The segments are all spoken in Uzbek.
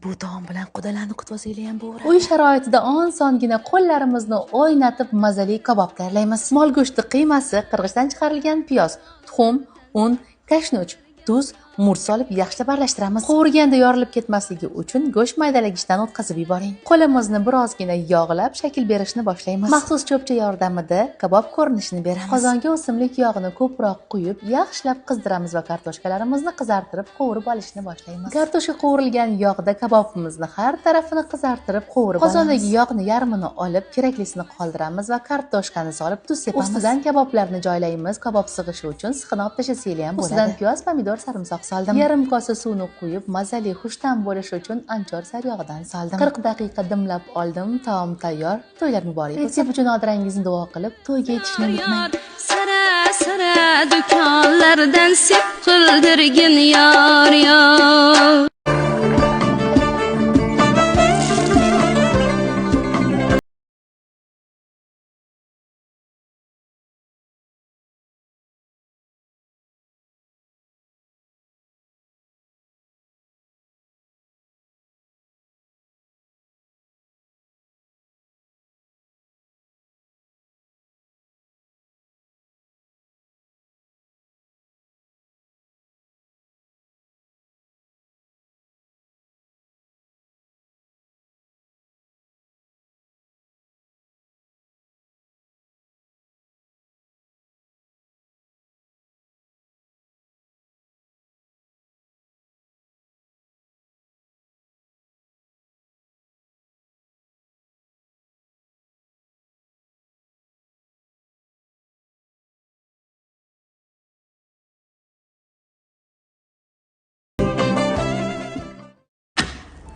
Bu taom bilan qudalarni kutib olsanglar ham bo'laveradi. Uy sharoitida osongina qo'llarimizni o'ynatib mazali kabob tayyorlaymiz. Mol go'shti qiymasi, qirg'ichdan chiqarilgan piyoz, tuxum, un, kashnuch, tuz, murch solib yaxshilab aralashtiramiz. Qovurganda yorilib ketmasligi uchun go'sht maydalagichdan o'tkazib yuboring. Qo'limizni birozgina yog'lab shakl berishni boshlaymiz. Maxsus cho'pcha yordamida kabob ko'rinishini beramiz. Qozonga o'simlik yog'ini ko'proq quyib, yaxshilab qizdiramiz va kartoshkalarimizni qizartirib, qovurib olishni boshlaymiz. Kartoshka qovurilgan yog'da kabobimizni har tarafini qizartirib, qovurib olamiz. Qozondagi yog'ni yarmini olib, keraklisini qoldiramiz va kartoshkani solib, tuz sepamiz. Ustidan kaboblarni joylaymiz. Kabob sig'ishi uchun siqini olib tashlashinglar ham bo'ladi. Ustidan piyoz, pomidor, sarimsoq soldim. Yarim kosa suvni quyib, mazali xushtam bo'lishi uchun anchor saryog'idan soldim. 40 daqiqa dimlab oldim. Taom tayyor. To'ylar muborak. Retsept uchun odorangizni duo qilib, to'yga yetishni unutmang. Sara do'konlardan sep qildirgin yor.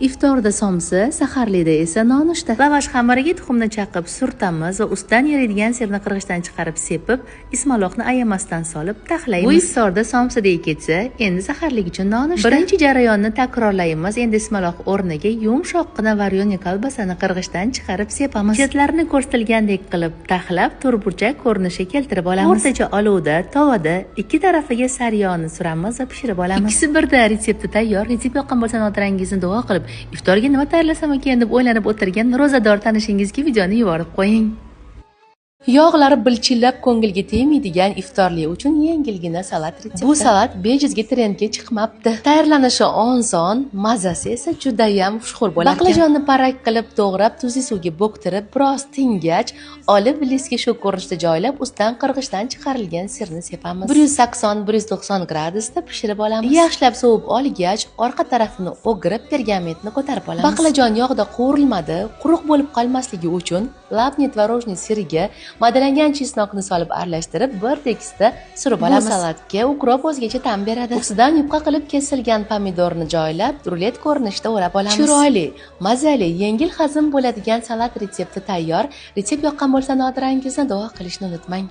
Iftorda somsa, saharlikda esa nonushta. Lavash xamiriga tuxumni chaqib surtamiz va ustidan eriydigan sirni qirg'ichdan chiqarib sepib, ismaloqni ayamasdan solib taxlaymiz. Bu iftorda somsadek ketsa, endi saharlik uchun nonushta. Birinchi jarayonni takrorlaymiz. Endi ismaloq o'rniga yumshoqqina varyoniya kolbasani qirg'ichdan chiqarib sepamiz. Chetlarini ko'rsatilgandek qilib taxlab, to'rtburchak ko'rinishga keltirib olamiz. O'rtacha olovda tovada ikki tarafiga saryog'ni suramiz va pishirib olamiz. Ikkisi birda retsepti tayyor. Retsept yoqqan bo'lsa, notarangizni duo qilib, iftorga nima tayyorlasam ekan deb o'ylanib o'tirgan ro'zador tanishingizga videoni yuborib qo'ying. Yog'lari bilchillab ko'ngilga tegmaydigan iftorlik uchun yengilgina salat retsepti. Bu salat bejizga trendga chiqmabdi. Tayyorlanishi oson, mazasi esa juda ham xushxo'r bo'ladi. Baqlajonni parak qilib to'g'rab, tuzli suvga bo'ktirib, biroz tingach, olib liskga shu ko'rinishda joylab, ustidan qirg'ichdan chiqarilgan sirni sepamiz. 180-190 gradusda pishirib olamiz. Yaxshilab sovib olgach, orqa tarafini o'girib, pergamentni ko'tarib olamiz. Baqlajon yog'da qovurilmadi, quruq bo'lib qolmasligi uchun labnet va rojniy siriga maydalangan chesnokni solib aralashtirib, bir tekisda surib olamiz. Bu salatga ukrop o'zgacha ta'm beradi. Ustidan yupqa qilib kesilgan pomidorni joylab, rulet ko'rinishda o'rab olamiz. Chiroyli, mazali, yengil hazm bo'ladigan salat retsepti tayyor. Retsept yoqqan bo'lsa, notarangizni duo qilishni unutmang.